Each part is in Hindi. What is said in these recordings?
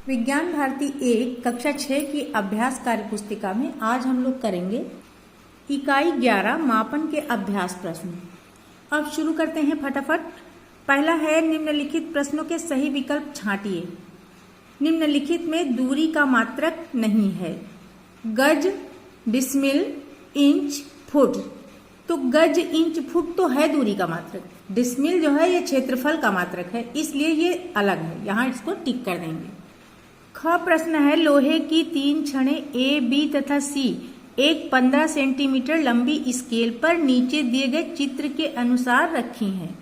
विज्ञान भारती 1 कक्षा 6 की अभ्यास कार्य पुस्तिका में आज हम लोग करेंगे इकाई 11 मापन के अभ्यास प्रश्न। अब शुरू करते हैं फटाफट। पहला है निम्नलिखित प्रश्नों के सही विकल्प छांटिए। निम्नलिखित में दूरी का मात्रक नहीं है। गज, डिसमिल, इंच, फुट। तो गज, इंच, फुट तो है दूरी का मात्रक। डिसमिल जो है ये क्षेत्रफल का मात्रक है, इसलिए ये अलग है, यहाँ इसको टिक कर देंगे। ख प्रश्न है लोहे की 3 छड़ें ए, बी तथा सी एक 15 सेंटीमीटर लंबी स्केल पर नीचे दिए गए चित्र के अनुसार रखी हैं।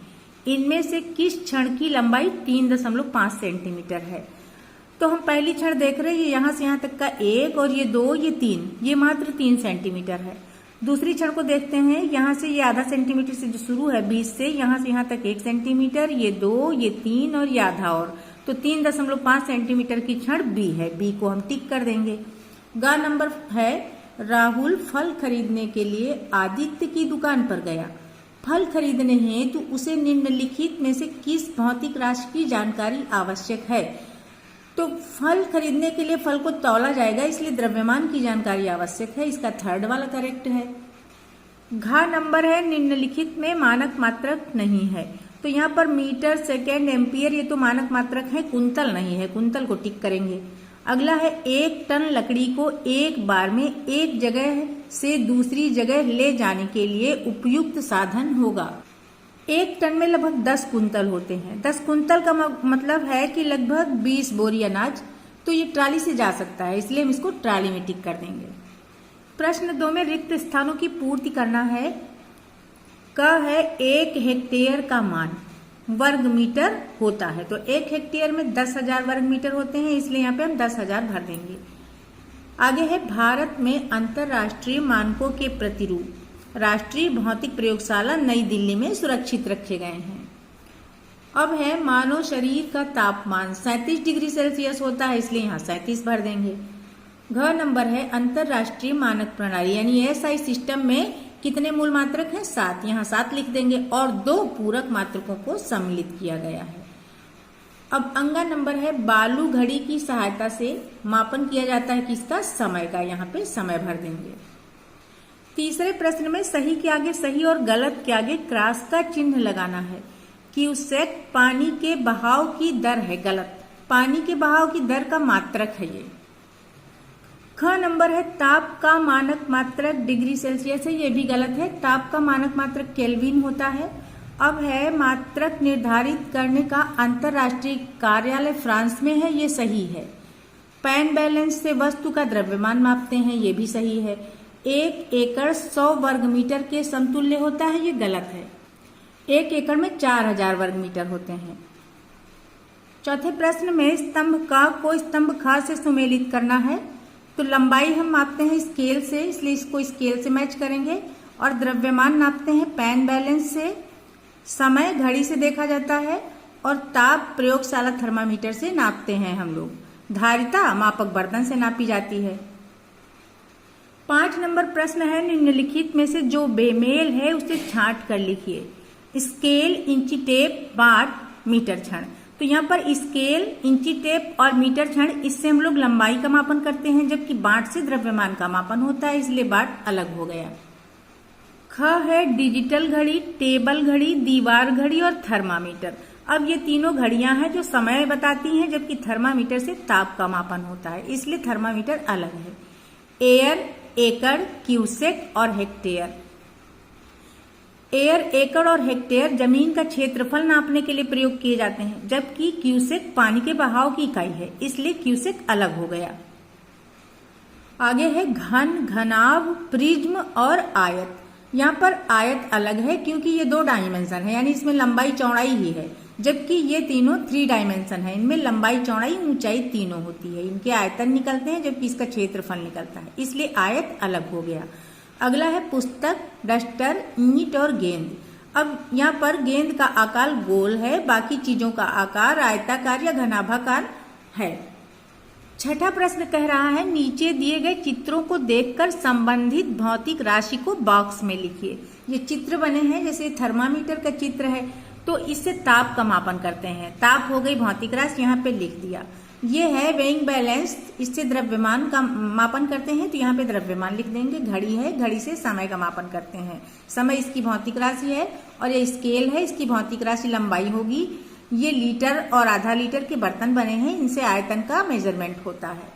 इनमें से किस छड़ की लंबाई 3.5 सेंटीमीटर है। तो हम पहली छड़ देख रहे हैं, यहाँ से यहाँ तक का 1 और ये 2, ये 3, ये मात्र 3 सेंटीमीटर है। दूसरी छड़ को देखते हैं, यहाँ से ये आधा सेंटीमीटर से जो शुरू है 20 से, यहाँ से यहाँ तक 1 सेंटीमीटर, ये 2, ये 3 और ये आधा और, तो 3.5 सेंटीमीटर की छड़ बी है। बी को हम टिक कर देंगे। ग नंबर है राहुल फल खरीदने के लिए आदित्य की दुकान पर गया। फल खरीदने हेतु उसे निम्नलिखित में से किस भौतिक राशि की जानकारी आवश्यक है। तो फल खरीदने के लिए फल को तौला जाएगा, इसलिए द्रव्यमान की जानकारी आवश्यक है। इसका थर्ड वाला करेक्ट है। घ नंबर है निम्नलिखित में मानक मात्रक नहीं है। तो यहाँ पर मीटर, सेकेंड, एम्पियर ये तो मानक मात्रक है, कुंतल नहीं है, कुंतल को टिक करेंगे। अगला है 1 टन लकड़ी को एक बार में एक जगह से दूसरी जगह ले जाने के लिए उपयुक्त साधन होगा। 1 टन में लगभग 10 कुंतल होते हैं। 10 कुंतल का मतलब है कि लगभग 20 बोरी अनाज। तो ये ट्राली से जा सकता है, इसलिए हम इसको ट्राली में टिक कर देंगे। प्रश्न 2 में रिक्त स्थानों की पूर्ति करना है। क है 1 हेक्टेयर का मान वर्ग मीटर होता है। तो 1 हेक्टेयर में 10,000 वर्ग मीटर होते हैं, इसलिए यहाँ पे हम 10,000 भर देंगे। आगे है भारत में अंतरराष्ट्रीय मानकों के प्रतिरूप राष्ट्रीय भौतिक प्रयोगशाला नई दिल्ली में सुरक्षित रखे गए हैं। अब है मानव शरीर का तापमान 37 डिग्री सेल्सियस होता है, इसलिए यहाँ 37 भर देंगे। घ नंबर है अंतरराष्ट्रीय मानक प्रणाली यानी एसआई सिस्टम में कितने मूल मात्रक हैं 7, यहाँ 7 लिख देंगे और 2 पूरक मात्रकों को सम्मिलित किया गया है। अब अंगा नंबर है बालू घड़ी की सहायता से मापन किया जाता है किसका, समय का, यहाँ पे समय भर देंगे। तीसरे प्रश्न में सही के आगे सही और गलत के आगे क्रॉस का चिन्ह लगाना है। क्यूसेक पानी के बहाव की दर है, गलत, पानी के बहाव की दर का मात्रक है ये। ख नंबर है ताप का मानक मात्रक डिग्री सेल्सियस है, ये भी गलत है, ताप का मानक मात्रक केल्विन होता है। अब है मात्रक निर्धारित करने का अंतरराष्ट्रीय कार्यालय फ्रांस में है, ये सही है। पैन बैलेंस से वस्तु का द्रव्यमान मापते हैं, ये भी सही है। 1 एकड़ 100 वर्ग मीटर के समतुल्य होता है, ये गलत है। 1 एकड़ में 4000 वर्ग मीटर होते हैं। चौथे प्रश्न में स्तंभ का को स्तंभ ख से सुमेलित करना है। तो लंबाई हम मापते हैं स्केल से, इसलिए इसको स्केल से मैच करेंगे। और द्रव्यमान नापते हैं पैन बैलेंस से, समय घड़ी से देखा जाता है और ताप प्रयोगशाला थर्मामीटर से नापते हैं हम लोग। धारिता मापक बर्तन से नापी जाती है। 5 नंबर प्रश्न है निम्नलिखित में से जो बेमेल है उसे छांट कर लिखिए। स्केल, इंची टेप, बाट, मीटर छड़। तो यहाँ पर स्केल, इंची टेप और मीटर छड़ इससे हम लोग लंबाई का मापन करते हैं, जबकि बाट से द्रव्यमान का मापन होता है, इसलिए बाट अलग हो गया। ख है डिजिटल घड़ी, टेबल घड़ी, दीवार घड़ी और थर्मामीटर। अब ये तीनों घड़ियां हैं जो समय बताती हैं, जबकि थर्मामीटर से ताप का मापन होता है, इसलिए थर्मामीटर अलग है। एयर, एकड़, क्यूसेक और हेक्टेयर। एयर, एकड़ और हेक्टेयर जमीन का क्षेत्रफल नापने के लिए प्रयोग किए जाते हैं, जबकि क्यूसेक पानी के बहाव की इकाई है, इसलिए क्यूसेक अलग हो गया। आगे है घन, घनाभ, प्रिज्म और आयत। यहाँ पर आयत अलग है क्योंकि ये 2 डायमेंशन है, यानी इसमें लंबाई चौड़ाई ही है, जबकि ये तीनों 3 डायमेंशन है, इनमें लंबाई चौड़ाई ऊंचाई तीनों होती है। इनके आयतन निकलते हैं जबकि इसका क्षेत्रफल निकलता है, इसलिए आयत अलग हो गया। अगला है पुस्तक, डस्टर, ईंट और गेंद। अब यहाँ पर गेंद का आकार गोल है, बाकी चीजों का आकार आयताकार या घनाभाकार है। छठा प्रश्न कह रहा है नीचे दिए गए चित्रों को देखकर संबंधित भौतिक राशि को बॉक्स में लिखिए। ये चित्र बने हैं, जैसे थर्मामीटर का चित्र है, तो इससे ताप का मापन करते हैं। ताप हो गई भौतिक राशि, यहाँ पे लिख दिया। ये है वेइंग बैलेंस, इससे द्रव्यमान का मापन करते हैं, तो यहाँ पे द्रव्यमान लिख देंगे। घड़ी है, घड़ी से समय का मापन करते हैं। समय इसकी भौतिक राशि है और ये स्केल है, इसकी भौतिक राशि लंबाई होगी। ये लीटर और आधा लीटर के बर्तन बने हैं, इनसे आयतन का मेजरमेंट होता है।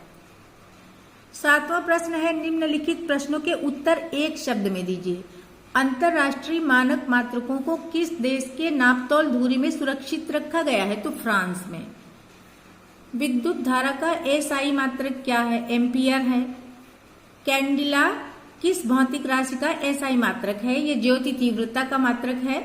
7वां प्रश्न है, निम्नलिखित प्रश्नों के उत्तर एक शब्द में दीजिए। अंतरराष्ट्रीय मानक मात्रकों को किस देश के नापतोल धुरी में सुरक्षित रखा गया है? तो फ्रांस में। विद्युत धारा का एसआई मात्रक क्या है? एम्पियर है। कैंडिला किस भौतिक राशि का एसआई मात्रक है? ये ज्योति तीव्रता का मात्रक है।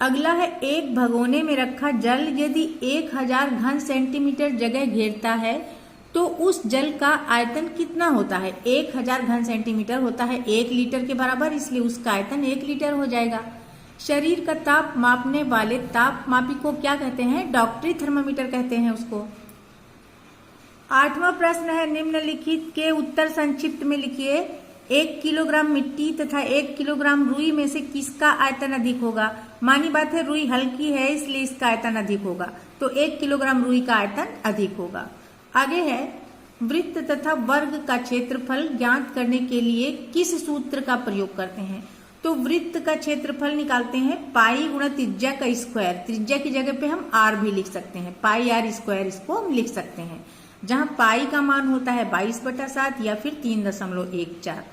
अगला है, एक भगोने में रखा जल यदि 1000 घन सेंटीमीटर जगह घेरता है तो उस जल का आयतन कितना होता है? 1000 घन सेंटीमीटर होता है 1 लीटर के बराबर, इसलिए उसका आयतन 1 लीटर हो जाएगा। शरीर का ताप मापने वाले ताप मापी को क्या कहते हैं? डॉक्टरी थर्मामीटर कहते हैं उसको। 8वां प्रश्न है, निम्नलिखित के उत्तर संक्षिप्त में लिखिए। 1 किलोग्राम मिट्टी तथा 1 किलोग्राम रुई में से किसका आयतन अधिक होगा? मानी बात है, रुई हल्की है इसलिए इसका आयतन अधिक होगा, तो 1 किलोग्राम रुई का आयतन अधिक होगा। आगे है, वृत्त तथा वर्ग का क्षेत्रफल ज्ञात करने के लिए किस सूत्र का प्रयोग करते हैं? तो वृत्त का क्षेत्रफल निकालते हैं पाई गुणा त्रिज्या का स्क्वायर। त्रिज्या की जगह पे हम आर भी लिख सकते हैं, पाई आर स्क्वायर इसको हम लिख सकते हैं, जहां पाई का मान होता है 22/7 या फिर 3.14।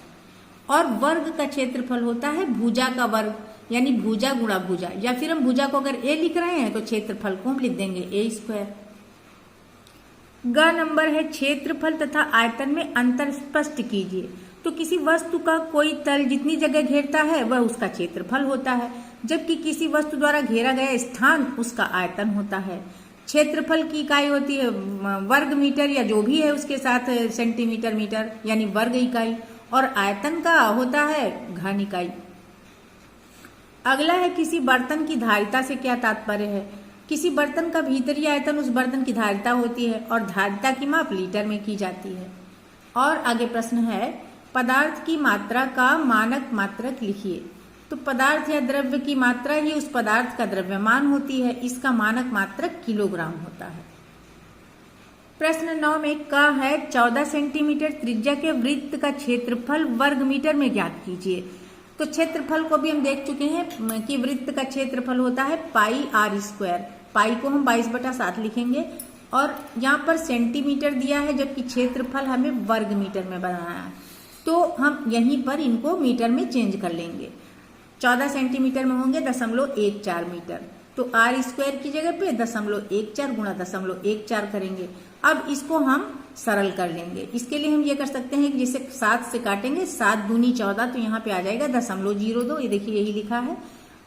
और वर्ग का क्षेत्रफल होता है भुजा का वर्ग, यानी भुजा गुणा भुजा, या फिर हम भुजा को अगर ए लिख रहे हैं तो क्षेत्रफल को हम लिख देंगे ए स्क्वायर। ग नंबर है, क्षेत्रफल तथा आयतन में अंतर स्पष्ट कीजिए। तो किसी वस्तु का कोई तल जितनी जगह घेरता है वह उसका क्षेत्रफल होता है, जबकि किसी वस्तु द्वारा घेरा गया स्थान उसका आयतन होता है। क्षेत्रफल की इकाई होती है वर्ग मीटर या जो भी है उसके साथ सेंटीमीटर मीटर यानी वर्ग इकाई, और आयतन का होता है घन इकाई। अगला है, किसी बर्तन की धारिता से क्या तात्पर्य है? किसी बर्तन का भीतरी आयतन उस बर्तन की धारिता होती है और धारिता की माप लीटर में की जाती है। और आगे प्रश्न है, पदार्थ की मात्रा का मानक मात्रक लिखिए। तो पदार्थ या द्रव्य की मात्रा ही उस पदार्थ का द्रव्यमान होती है, इसका मानक मात्रक किलोग्राम होता है। प्रश्न 9 में क है, 14 सेंटीमीटर त्रिज्या के वृत्त का क्षेत्रफल वर्ग मीटर में ज्ञात कीजिए। तो क्षेत्रफल को भी हम देख चुके हैं कि वृत्त का क्षेत्रफल होता है पाई आर स्क्वायर। पाई को हम 22/7 लिखेंगे और यहाँ पर सेंटीमीटर दिया है, जबकि क्षेत्रफल हमें वर्ग मीटर में बनाना है, तो हम यहीं पर इनको मीटर में चेंज कर लेंगे। 14 सेंटीमीटर में होंगे 0.14 मीटर, तो आर स्क्वायर की जगह पे 0.14 गुणा 0.14 करेंगे। अब इसको हम सरल कर लेंगे। इसके लिए हम ये कर सकते हैं कि जैसे 7 से काटेंगे, 7 दूनी 14, तो यहाँ पे आ जाएगा 0.02। ये देखिए यही लिखा है।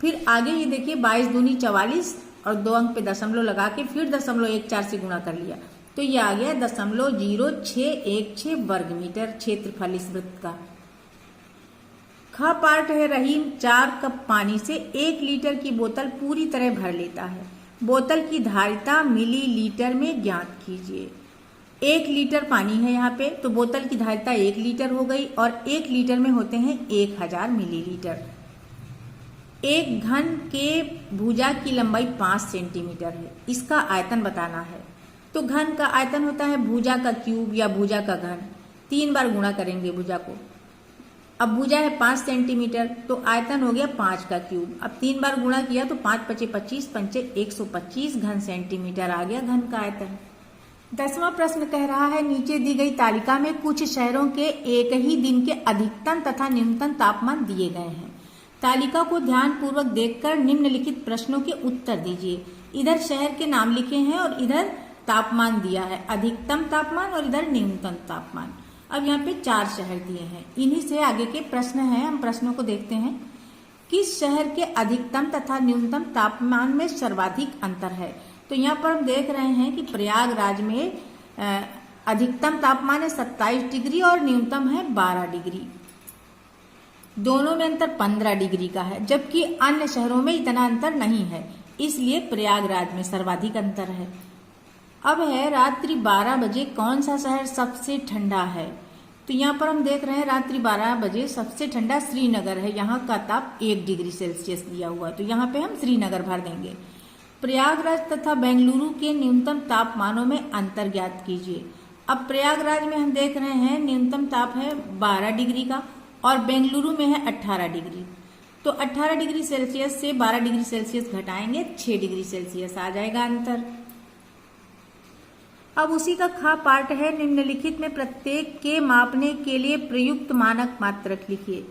फिर आगे ये देखिए 22 दूनी 44 और 2 अंक पे दशमलव लगा के फिर 0.14 से गुणा कर लिया, तो ये आ गया 0.0616 वर्ग मीटर क्षेत्रफल इस वृत्त का। ख पार्ट है, रहीम 4 कप पानी से 1 लीटर की बोतल पूरी तरह भर लेता है। बोतल की धारिता मिलीलीटर में ज्ञात कीजिए। 1 लीटर पानी है यहाँ पे, तो बोतल की धारिता 1 लीटर हो गई और 1 लीटर में होते हैं 1000 मिलीलीटर। एक घन के भुजा की लंबाई 5 सेंटीमीटर है, इसका आयतन बताना है। तो घन का आयतन होता है भुजा का क्यूब या भुजा का घन, 3 बार गुणा करेंगे भुजा को। अब भुजा है 5 सेंटीमीटर, तो आयतन हो गया 5 का क्यूब। अब 3 बार गुणा किया तो 5 × 5 = 25, 5 × 125 घन सेंटीमीटर आ गया घन का आयतन। 10वां प्रश्न कह रहा है, नीचे दी गई तालिका में कुछ शहरों के एक ही दिन के अधिकतम तथा न्यूनतम तापमान दिए गए हैं। तालिका को ध्यान पूर्वक देखकर निम्नलिखित प्रश्नों के उत्तर दीजिए। इधर शहर के नाम लिखे हैं और इधर तापमान दिया है, अधिकतम तापमान और इधर न्यूनतम तापमान। अब यहाँ पे 4 शहर दिए हैं, इन्हीं से आगे के प्रश्न हैं। हम प्रश्नों को देखते हैं। किस शहर के अधिकतम तथा न्यूनतम तापमान में सर्वाधिक अंतर है? तो यहाँ पर हम देख रहे हैं कि प्रयागराज में अधिकतम तापमान है 27 डिग्री और न्यूनतम है 12 डिग्री। दोनों में अंतर 15 डिग्री का है, जबकि अन्य शहरों में इतना अंतर नहीं है, इसलिए प्रयागराज में सर्वाधिक अंतर है। अब है, रात्रि 12 बजे कौन सा शहर सबसे ठंडा है? तो यहाँ पर हम देख रहे हैं रात्रि 12 बजे सबसे ठंडा श्रीनगर है। यहाँ का ताप 1 डिग्री सेल्सियस दिया हुआ है, तो यहाँ पे हम श्रीनगर भर देंगे। प्रयागराज तथा बेंगलुरु के न्यूनतम तापमानों में अंतर ज्ञात कीजिए। अब प्रयागराज में हम देख रहे हैं न्यूनतम ताप है 12 डिग्री का और बेंगलुरु में है 18 डिग्री। तो 18 डिग्री सेल्सियस से 12 डिग्री सेल्सियस घटाएंगे 6 डिग्री सेल्सियस आ जाएगा अंतर। अब उसी का खा पार्ट है, निम्नलिखित में प्रत्येक के मापने के लिए प्रयुक्त मानक मात्रक लिखिए।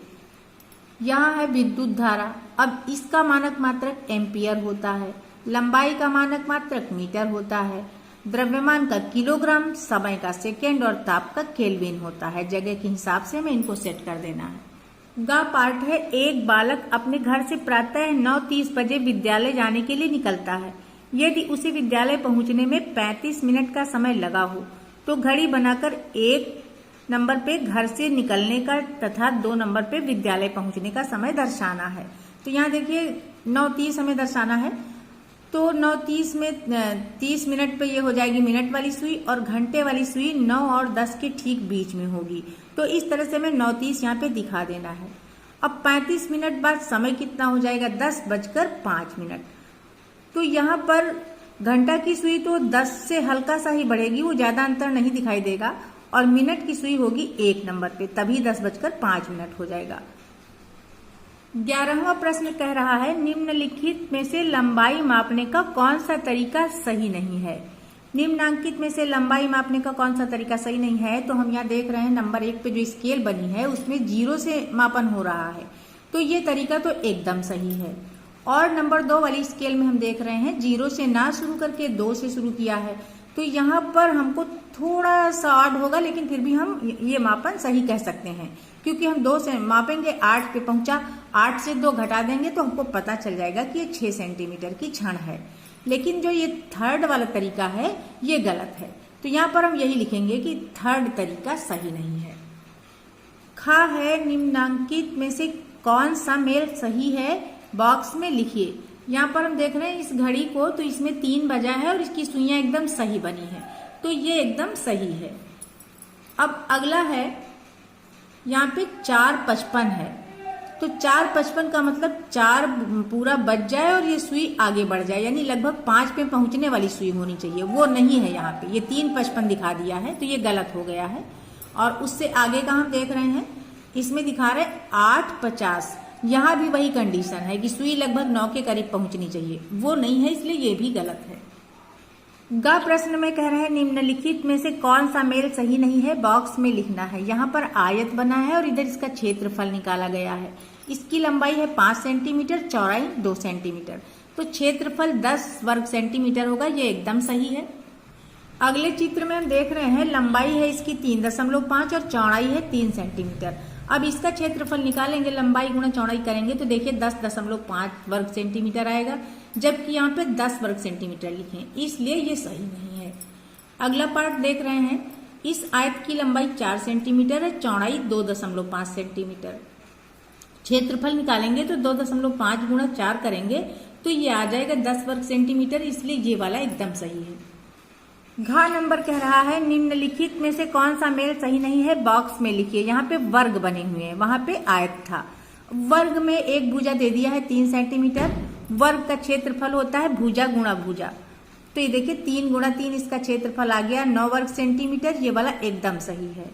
यहाँ है विद्युत धारा, अब इसका मानक मात्रक एम्पियर होता है, लंबाई का मानक मात्रक मीटर होता है, द्रव्यमान का किलोग्राम, समय का सेकेंड और ताप का केल्विन होता है। जगह के हिसाब से हमें इनको सेट कर देना है। गा पार्ट है, एक बालक अपने घर से प्रातः 9:30 बजे विद्यालय जाने के लिए निकलता है। यदि उसे विद्यालय पहुंचने में 35 मिनट का समय लगा हो तो घड़ी बनाकर 1 नंबर पे घर से निकलने का तथा 2 नंबर पे विद्यालय पहुंचने का समय दर्शाना है। तो यहाँ देखिए 9:30 हमें दर्शाना है, तो 9:30 में 30 मिनट पे ये हो जाएगी मिनट वाली सुई और घंटे वाली सुई 9 और 10 के ठीक बीच में होगी। तो इस तरह से हमें 9:30 यहाँ पे दिखा देना है। अब 35 मिनट बाद समय कितना हो जाएगा, 10:05। तो यहाँ पर घंटा की सुई तो 10 से हल्का सा ही बढ़ेगी, वो ज्यादा अंतर नहीं दिखाई देगा, और मिनट की सुई होगी 1 नंबर पे, तभी 10:05 हो जाएगा। 11वां प्रश्न कह रहा है, निम्नलिखित में से लंबाई मापने का कौन सा तरीका सही नहीं है। निम्नांकित में से लंबाई मापने का कौन सा तरीका सही नहीं है, तो हम यहाँ देख रहे हैं नंबर 1 पे जो स्केल बनी है उसमें 0 से मापन हो रहा है, तो ये तरीका तो एकदम सही है। और नंबर 2 वाली स्केल में हम देख रहे हैं 0 से ना शुरू करके 2 से शुरू किया है, तो यहाँ पर हमको थोड़ा सा ऑड होगा, लेकिन फिर भी हम ये मापन सही कह सकते हैं, क्योंकि हम 2 से मापेंगे, 8 पे पहुंचा, 8 से 2 घटा देंगे तो हमको पता चल जाएगा कि ये 6 सेंटीमीटर की क्षण है। लेकिन जो ये थर्ड वाला तरीका है ये गलत है, तो यहाँ पर हम यही लिखेंगे कि थर्ड तरीका सही नहीं है। खा है, निम्नांकित में से कौन सा मेल सही है, बॉक्स में लिखिए। यहाँ पर हम देख रहे हैं इस घड़ी को, तो इसमें 3 बजा है और इसकी सुइयां एकदम सही बनी है, तो ये एकदम सही है। अब अगला है, यहाँ पे 4:55 है, तो 4:55 का मतलब 4 पूरा बज जाए और ये सुई आगे बढ़ जाए, यानी लगभग 5 पे पहुंचने वाली सुई होनी चाहिए, वो नहीं है यहाँ पे, ये 3:55 दिखा दिया है, तो ये गलत हो गया है। और उससे आगे का हम देख रहे हैं, इसमें दिखा रहे 8:50, यहाँ भी वही कंडीशन है कि सुई लगभग 9 के करीब पहुंचनी चाहिए, वो नहीं है, इसलिए ये भी गलत है। ग प्रश्न में कह रहे हैं, निम्नलिखित में से कौन सा मेल सही नहीं है, बॉक्स में लिखना है। यहाँ पर आयत बना है और इधर इसका क्षेत्रफल निकाला गया है। इसकी लंबाई है 5 सेंटीमीटर, चौड़ाई 2 सेंटीमीटर, तो क्षेत्रफल 10 वर्ग सेंटीमीटर होगा, ये एकदम सही है। अगले चित्र में हम देख रहे हैं, लंबाई है इसकी 3.5 और चौड़ाई है 3 सेंटीमीटर। अब इसका क्षेत्रफल निकालेंगे, लंबाई गुणा चौड़ाई करेंगे तो देखिए 10.5 वर्ग सेंटीमीटर आएगा, जबकि यहाँ पे 10 वर्ग सेंटीमीटर लिखे, इसलिए ये सही नहीं है। अगला पार्ट देख रहे हैं, इस आयत की लंबाई 4 सेंटीमीटर है, चौड़ाई 2.5 सेंटीमीटर। क्षेत्रफल निकालेंगे तो 2.5 गुणा 4 करेंगे तो ये आ जाएगा 10 वर्ग सेंटीमीटर, इसलिए ये वाला एकदम सही है। घ नंबर कह रहा है, निम्नलिखित में से कौन सा मेल सही नहीं है, बॉक्स में लिखिए। यहाँ पे वर्ग बने हुए हैं, वहां पे आयत था। वर्ग में एक भुजा दे दिया है 3 सेंटीमीटर, वर्ग का क्षेत्रफल होता है भुजा गुणा भुजा, तो ये देखिए 3 गुणा 3 इसका क्षेत्रफल आ गया 9 वर्ग सेंटीमीटर, ये वाला एकदम सही है।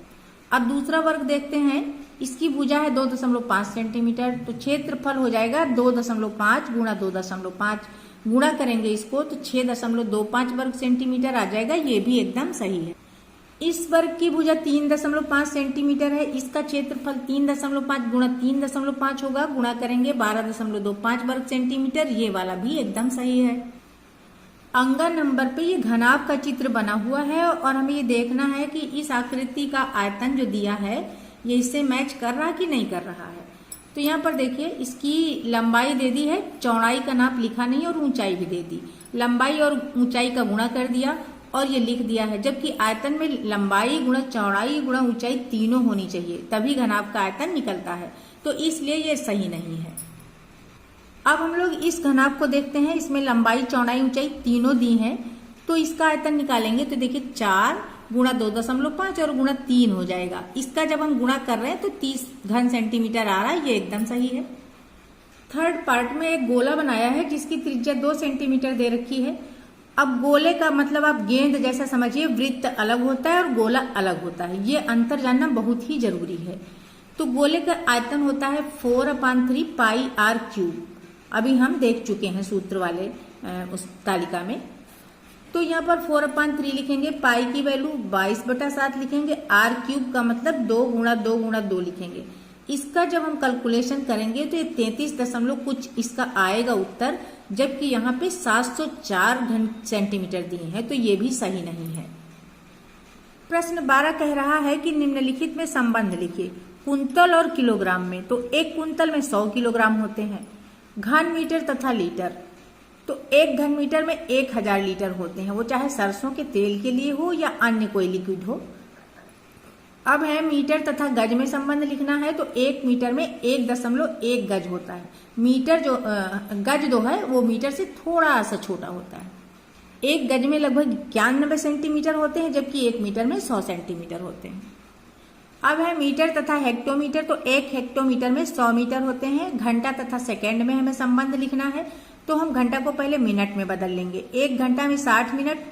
अब दूसरा वर्ग देखते हैं, इसकी भुजा है 2.5 सेंटीमीटर, तो क्षेत्रफल हो जाएगा 2.5 गुणा 2.5, गुणा करेंगे इसको तो 6.25 वर्ग सेंटीमीटर आ जाएगा, ये भी एकदम सही है। इस वर्ग की भुजा 3.5 सेंटीमीटर है, इसका क्षेत्रफल 3.5 गुणा 3.5 होगा, गुणा करेंगे 12.25 वर्ग सेंटीमीटर, ये वाला भी एकदम सही है। अंगा नंबर पे ये घनाभ का चित्र बना हुआ है और हमें ये देखना है कि इस आकृति का आयतन जो दिया है ये इससे मैच कर रहा कि नहीं कर रहा है। तो यहाँ पर देखिए इसकी लंबाई दे दी है, चौड़ाई का नाप लिखा नहीं और ऊंचाई भी दे दी, लंबाई और ऊंचाई का गुणा कर दिया और ये लिख दिया है, जबकि आयतन में लंबाई गुणा चौड़ाई गुणा ऊंचाई तीनों होनी चाहिए, तभी घनाभ का आयतन निकलता है, तो इसलिए ये सही नहीं है। अब हम लोग इस घनाभ को देखते हैं, इसमें लंबाई चौड़ाई ऊंचाई तीनों दी हैं, तो इसका आयतन निकालेंगे तो देखिए 4 गुणा 2.5 और गुणा 3 हो जाएगा। इसका जब हम गुणा कर रहे हैं तो 30 घन सेंटीमीटर आ रहा है, ये एकदम सही है। थर्ड पार्ट में एक गोला बनाया है जिसकी त्रिज्या 2 सेंटीमीटर दे रखी है। अब गोले का मतलब आप गेंद जैसा समझिए, वृत्त अलग होता है और गोला अलग होता है, ये अंतर जानना बहुत ही जरूरी है। तो गोले का आयतन होता है 4/3 पाई आर क्यूब। अभी हम देख चुके हैं सूत्र वाले उस तालिका में। तो यहाँ पर 4/3 लिखेंगे, पाई की वैल्यू 22/7 लिखेंगे, आर क्यूब का मतलब 2 गुणा 2 गुणा 2 लिखेंगे। इसका जब हम कैलकुलेशन करेंगे तो ये 33 दशमलव कुछ इसका आएगा उत्तर, जबकि यहाँ पे 704 घन सेंटीमीटर दिए हैं, तो ये भी सही नहीं है। प्रश्न 12 कह रहा है कि निम्नलिखित में संबंध लिखिए कुंतल और किलोग्राम में। तो एक कुंतल में 100 किलोग्राम होते हैं। घन मीटर तथा लीटर, तो एक घन मीटर में 1000 लीटर होते हैं, वो चाहे सरसों के तेल के लिए हो या अन्य कोई लिक्विड हो। अब है मीटर तथा गज में संबंध लिखना है, तो 1 मीटर में 1.1 गज होता है। मीटर जो गज जो है वो मीटर से थोड़ा सा छोटा होता है। एक गज में लगभग 91 सेंटीमीटर होते हैं, जबकि 1 मीटर में 100 सेंटीमीटर होते हैं। अब है मीटर तथा हेक्टोमीटर, तो 1 हेक्टोमीटर में 100 मीटर होते हैं। घंटा तथा सेकेंड में हमें संबंध लिखना है, तो हम घंटा को पहले मिनट में बदल लेंगे। 1 घंटा में 60 मिनट।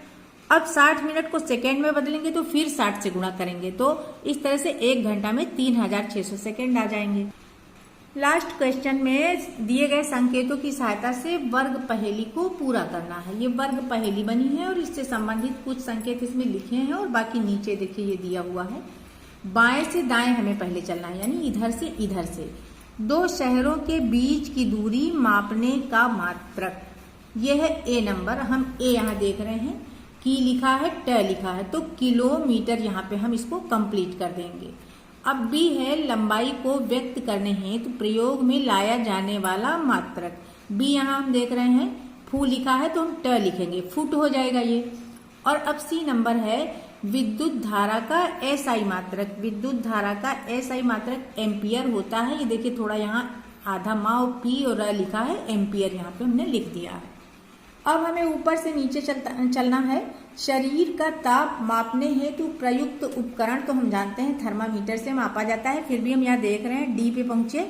अब 60 मिनट को सेकेंड में बदलेंगे तो फिर 60 से गुणा करेंगे, तो इस तरह से 1 घंटा में 3600 सेकेंड आ जाएंगे। लास्ट क्वेश्चन में दिए गए संकेतों की सहायता से वर्ग पहेली को पूरा करना है। ये वर्ग पहेली बनी है और इससे संबंधित कुछ संकेत इसमें लिखे हैं और बाकी नीचे देखिए ये दिया हुआ है। बाएं से दाएं हमें पहले चलना है, यानी इधर से इधर से। 2 शहरों के बीच की दूरी मापने का मात्रक, यह है ए नंबर। हम ए यहाँ देख रहे हैं, की लिखा है, ट लिखा है, तो किलोमीटर यहाँ पे हम इसको कंप्लीट कर देंगे। अब बी है लंबाई को व्यक्त करने हेतु प्रयोग में लाया जाने वाला मात्रक। बी यहाँ हम देख रहे हैं, फू लिखा है तो हम ट लिखेंगे, फुट हो जाएगा ये। और अब सी नंबर है विद्युत धारा का एसआई मात्रक। विद्युत धारा का एसआई मात्रक एम्पियर होता है। ये देखिए थोड़ा यहाँ आधा माओ पी और र लिखा है, एम्पियर यहाँ पे हमने लिख दिया है। अब हमें ऊपर से नीचे चलना है। शरीर का ताप मापने हेतु प्रयुक्त उपकरण, तो हम जानते हैं थर्मामीटर से मापा जाता है, फिर भी हम यहाँ देख रहे हैं डी पे पहुंचे।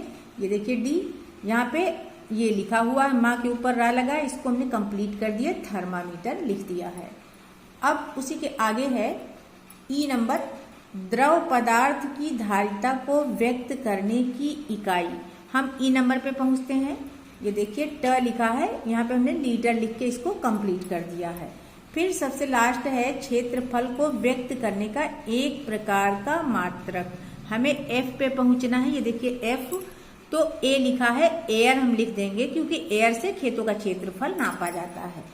ये देखिए डी, यहाँ पे ये लिखा हुआ है, माँ के ऊपर रा लगा, इसको हमने कंप्लीट कर दिया, थर्मामीटर लिख दिया है। अब उसी के आगे है ई नंबर, द्रव पदार्थ की धारिता को व्यक्त करने की इकाई। हम ई नंबर पे पहुंचते हैं। ये देखिए ट लिखा है, यहाँ पे हमने लीटर लिख के इसको कंप्लीट कर दिया है। फिर सबसे लास्ट है क्षेत्रफल को व्यक्त करने का एक प्रकार का मात्रक। हमें एफ पे पहुंचना है। ये देखिए एफ, तो ए लिखा है, एयर हम लिख देंगे क्योंकि एयर से खेतों का क्षेत्रफल नापा जाता है।